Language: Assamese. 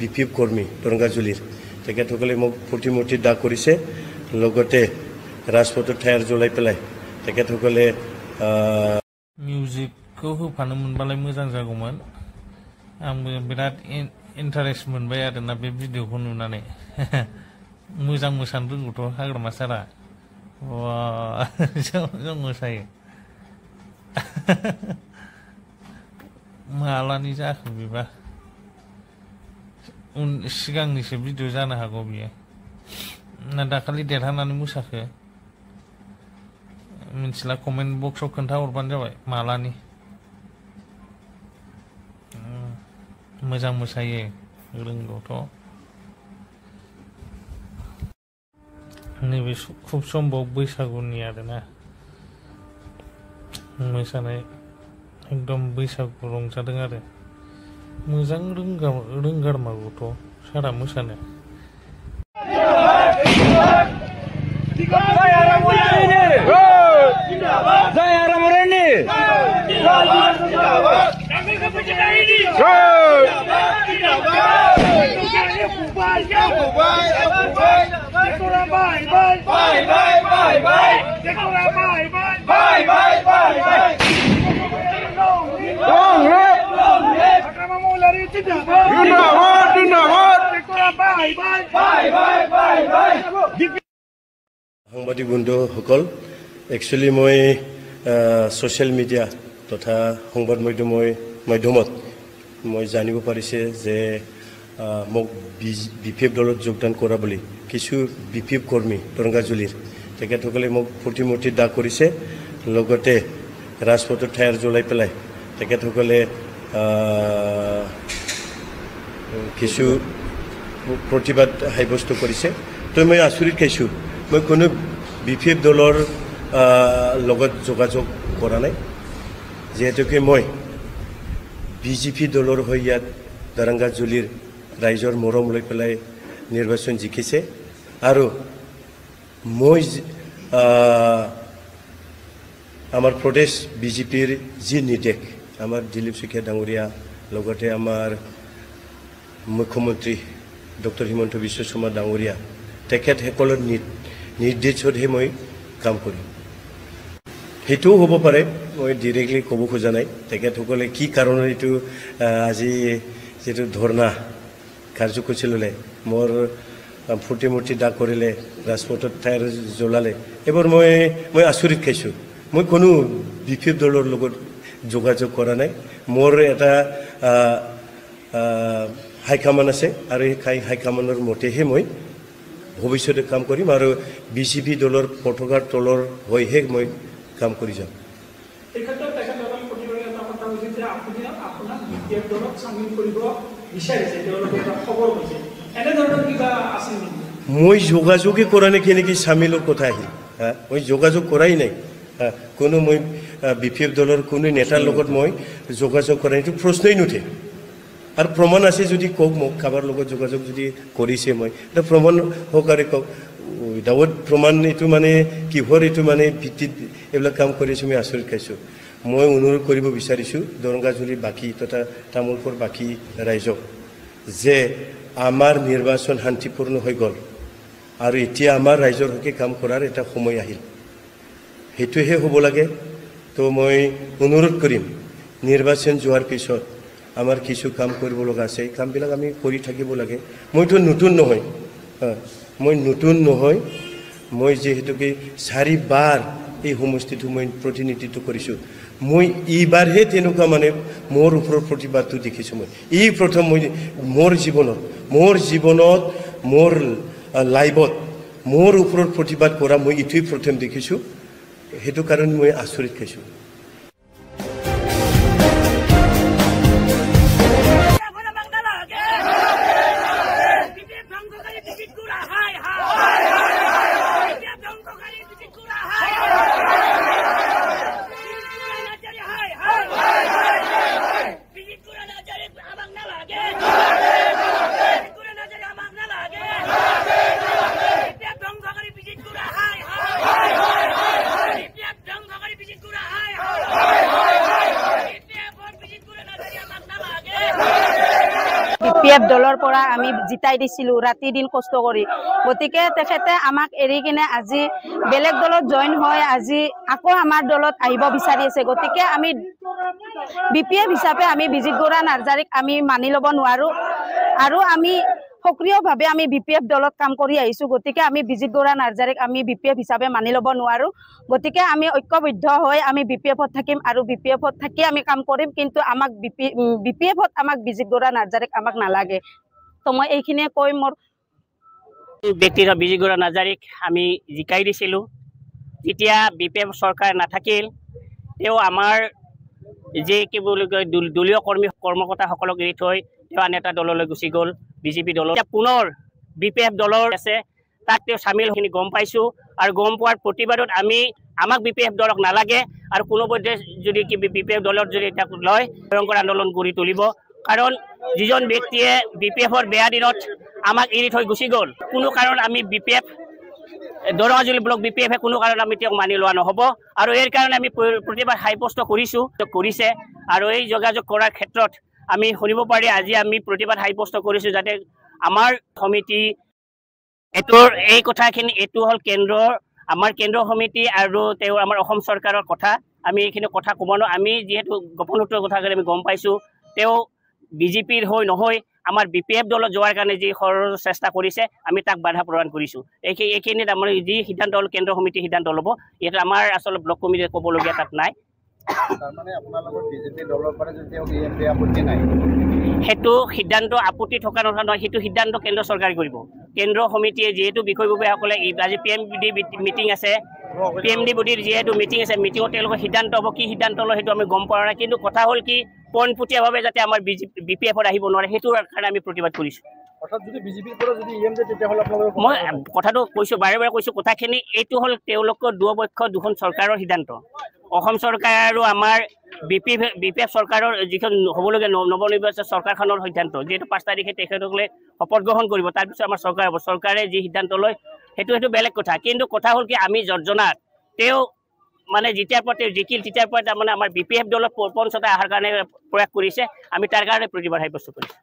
বিপিএফ কৰ্মী দৰংগাজুলিৰ তেখেতসকলে মোক প্ৰতিমূৰ্তি দাগ কৰিছে লগতে ৰাজপথত টায়াৰ জ্বলাই পেলাই তেখেতসকলে मिउजिकखौ होफानो मोनबालाय मोजां जागौमोन आंबो बिराद इन्टारेस्ट मोनबाय आरोना बे भिडिअखौ नुनानै मोजां मोसानो रोंगौथ' हाग्रामा सारा जों मोसायो मालानि जाखो बेबा सिगांनिसो भिडिअ जानो हागौ बियो ना दाखालि देरहानानै मोसाखो मिथिला कमेन्ट बक्सआव खोन्थाहरबानो जाबाय मालानि मोजां मोसायो रोंगौथ' नैबे खुब सम्भब बैसागुनि आरोना मोसानाय एकदम बैसागु रंजादों आरो मोजां रोंगारमागौथ' सारा मोसानो সাংবাদিক বন্ধুসকল একচুৱেলি মই ছ'চিয়েল মিডিয়া তথা সংবাদ মাধ্যমত মই জানিব পাৰিছে যে মোক বিপিএফ দলত যোগদান কৰা বুলি কিছু বিপিএফ কৰ্মী দৰংগাজুলিৰ তেখেতসকলে মোক প্ৰতিমূৰ্তি দাগ কৰিছে লগতে ৰাজপথত টায়াৰ জ্বলাই পেলাই তেখেতসকলে কিছু প্ৰতিবাদ সাব্যস্ত কৰিছে তো মই আচৰিত খাইছোঁ মই কোনো বিপিএফ দলৰ লগত যোগাযোগ কৰা নাই যিহেতুকে মই বিজেপি দলৰ হৈ ইয়াত দৰংগাজুলিৰ ৰাইজৰ মৰম লৈ পেলাই নিৰ্বাচন জিকিছে আৰু মই আমাৰ প্ৰদেশ বিজেপিৰ যি নিৰ্দেশ আমাৰ দিলীপ শইকীয়া ডাঙৰীয়া লগতে আমাৰ মুখ্যমন্ত্ৰী ডক্টৰ হিমন্ত বিশ্ব শৰ্মা ডাঙৰীয়া তেখেতসকলৰ নিৰ্দেশতহে মই কাম কৰিম সেইটোও হ'ব পাৰে মই ডিৰেক্টলি ক'ব খোজা নাই তেখেতসকলে কি কাৰণত এইটো আজি যিটো ধৰ্ণা কাৰ্যসূচী ল'লে মোৰ প্ৰতিমূৰ্তি দাগ কৰিলে ৰাজপথত টায়াৰ জ্বলালে এইবোৰ মই আচৰিত খাইছোঁ মই কোনো বিপিএফ দলৰ লগত যোগাযোগ কৰা নাই মোৰ এটা হাইকমাণ্ড আছে আৰু সেই হাইকমাণ্ডৰ মতেহে মই ভৱিষ্যতে কাম কৰিম আৰু বিজেপি দলৰ পতাকাৰ তলৰ হৈহে মই কাম কৰি যাম মই যোগাযোগে কৰা নাই কেনেকৈ চামিলৰ কথা আহিল মই যোগাযোগ কৰাই নাই কোনো মই বিপিএফ দলৰ কোনো নেতাৰ লগত মই যোগাযোগ কৰা এইটো প্ৰশ্নই নুঠে আৰু প্ৰমাণ আছে যদি কওক মোক কাৰোবাৰ লগত যোগাযোগ যদি কৰিছে মই এটা প্ৰমাণ সহকাৰে কওক উইদাউট প্ৰমাণ এইটো মানে কিহৰ এইটো মানে ভিত্তিত এইবিলাক কাম কৰিছোঁ মই আচৰিত খাইছোঁ মই অনুৰোধ কৰিব বিচাৰিছোঁ দৰংগাজুলিৰ বাকী তথা তামোলপুৰ বাকী ৰাইজক যে আমাৰ নিৰ্বাচন শান্তিপূৰ্ণ হৈ গ'ল আৰু এতিয়া আমাৰ ৰাইজৰ হকে কাম কৰাৰ এটা সময় আহিল সেইটোহে হ'ব লাগে তো মই অনুৰোধ কৰিম নিৰ্বাচন যোৱাৰ পিছত আমাৰ কিছু কাম কৰিব লগা আছে এই কামবিলাক আমি কৰি থাকিব লাগে মইতো নতুন নহয় মই যিহেতুকে 4 বাৰ এই সমষ্টিটো মই প্ৰতিনিধিত্ব কৰিছোঁ মই এইবাৰহে তেনেকুৱা মানে মোৰ ওপৰত প্ৰতিবাদটো দেখিছোঁ মই এই প্ৰথম মই মোৰ জীৱনত মোৰ লাইভত মোৰ ওপৰত প্ৰতিবাদ কৰা মই এইটোৱেই প্ৰথম দেখিছোঁ সেইটো কাৰণে মই আচৰিত খাইছোঁ BPF দলৰ পৰা আমি জিতাই দিছিলো ৰাতি দিন কষ্ট কৰি গতিকে তেখেতে আমাক এৰি কিনে আজি বেলেগ দলত জয়েন হয় আজি আকৌ আমাৰ দলত আহিব বিচাৰি আছে গতিকে আমি BPF হিচাপে আমি বিজিত গৌৰা নাৰ্জাৰীক আমি মানি ল'ব নোৱাৰো আৰু আমি সক্ৰিয়ভাৱে আমি BPF দলত কাম কৰি আহিছো গতিকে আমি বিজিত গৌৰা নাৰ্জাৰীক আমি BPF হিচাপে মানি ল'ব নোৱাৰো গতিকে আমি ঐক্যবদ্ধ হৈ আমি BPFত থাকিম আৰু BPFত থাকি আমি কাম কৰিম কিন্তু আমাক BPFত আমাক বিজিত গৌৰা নাৰ্জাৰীক আমাক নালাগে তো মই এইখিনিয়ে কৈ মোৰ ব্যক্তিগত বিজিত গৌৰা নাৰ্জাৰীক আমি জিকাই দিছিলো যেতিয়া BPF চৰকাৰ নাথাকিল তেওঁ আমাৰ যে কি বুলি কয় দলীয় কৰ্মকৰ্তাসকলক এৰি থৈ তেওঁ আন এটা দললৈ গুচি গ'ল বিজেপি দলৰ পুনৰ BPF দলৰ আছে তাক তেওঁ চামিল খিনি গম পাইছো আৰু গম পোৱাৰ প্ৰতিবাদত আমাক BPF দলক নালাগে আৰু কোনোপধ্যে যদি কি BPF দলৰ যদি তাক লয় ভয়ংকৰ আন্দোলন গঢ়ি তুলিব কাৰণ যিজন ব্যক্তিয়ে BPFৰ বেয়া দিনত আমাক এৰি থৈ গুচি গ'ল কোনো কাৰণ আমি BPF দৰঙাজুলি ব্লক BPF কোনো কাৰণ আমি তেওঁক মানি লোৱা নহ'ব আৰু এই কাৰণে আমি প্ৰতিবাদ হাইপোষ্ট কৰিছে আৰু এই যোগাযোগ কৰাৰ ক্ষেত্ৰত আমি শুনিব পাৰি আজি আমি প্ৰতিবাদ হাইপোষ্ট কৰিছো যাতে আমাৰ সমিতি এটোৰ এই কথাখিনি এটো হল আমাৰ কেন্দ্ৰ সমিতি আৰু তেওঁ আমাৰ অসম চৰকাৰৰ কথা আমি এইখিনি কথা ক'ব নোৱাৰো আমি যেহেতু গোপন সূত্ৰৰ কথা আমি গম পাইছো তেওঁ বিজেপিৰ হৈ নহয় আমাৰ BPF দলত যোৱাৰ কাৰণে যি চেষ্টা কৰিছে আমি তাক বাধা প্ৰদান কৰিছো এইখিনিত আমাৰ যি সিদ্ধান্ত হ'ল কেন্দ্ৰ সমিতি সিদ্ধান্ত ল'ব এটা আমাৰ আচলতে ব্লক কমিটিয়ে ক'বলগীয়া তাত নাই তাৰমানে আপোনালোকৰ বিজেপি দলৰ পৰা যদি EMD আপত্তি নাই হেতু সিদ্ধান্ত আপত্তি থকা নহয় হেতু সিদ্ধান্ত কেন্দ্ৰ চৰকাৰে কৰিব কেন্দ্ৰ সমিতিয়ে যেহেতু বিষয়ববীয়াসকলে আজি PMD মিটিং আছে PMD বডিৰ যেহেতু মিটিং আছে মিটিঙত তেওঁলোকৰ সিদ্ধান্ত হ'ব কি সিদ্ধান্ত লয় হেতু আমি গম পোৱা নাই কিন্তু কথা হ'ল কি পোনপটীয়াভাৱে যাতে আমাৰ BPFত আহিব নোৱাৰে হেতুৰ কাৰণে আমি প্ৰতিবাদ কৰিছো অৰ্থাৎ যদি বিজেপিৰ পৰা যদি EMD তেতিয়াহ'লে আপোনালোকৰ মই কথাটো কৈছো বাৰে কৈছো কথাখিনি এইটো হ'ল তেওঁলোকৰ দুপক্ষ দুখন চৰকাৰৰ সিদ্ধান্ত অসম চৰকাৰ আৰু আমাৰ BPF চৰকাৰৰ যিখন হ'বলগীয়া নৱনিৰ্বাচিত চৰকাৰখনৰ সিদ্ধান্ত যেহেতু 5 তাৰিখে তেখেতসকলে শপত গ্ৰহণ কৰিব তাৰপিছত আমাৰ চৰকাৰ হ'ব চৰকাৰে যি সিদ্ধান্ত লয় সেইটো বেলেগ কথা কিন্তু কথা হ'ল কি আমি জনাত তেওঁ মানে যেতিয়াৰ পৰা তেওঁ জিকিল তেতিয়াৰ পৰা তাৰমানে আমাৰ BPF দলত পঞ্চতা অহাৰ কাৰণে প্ৰয়াস কৰিছে আমি তাৰ কাৰণে প্ৰতিবাদ সাব্যস্ত কৰিছো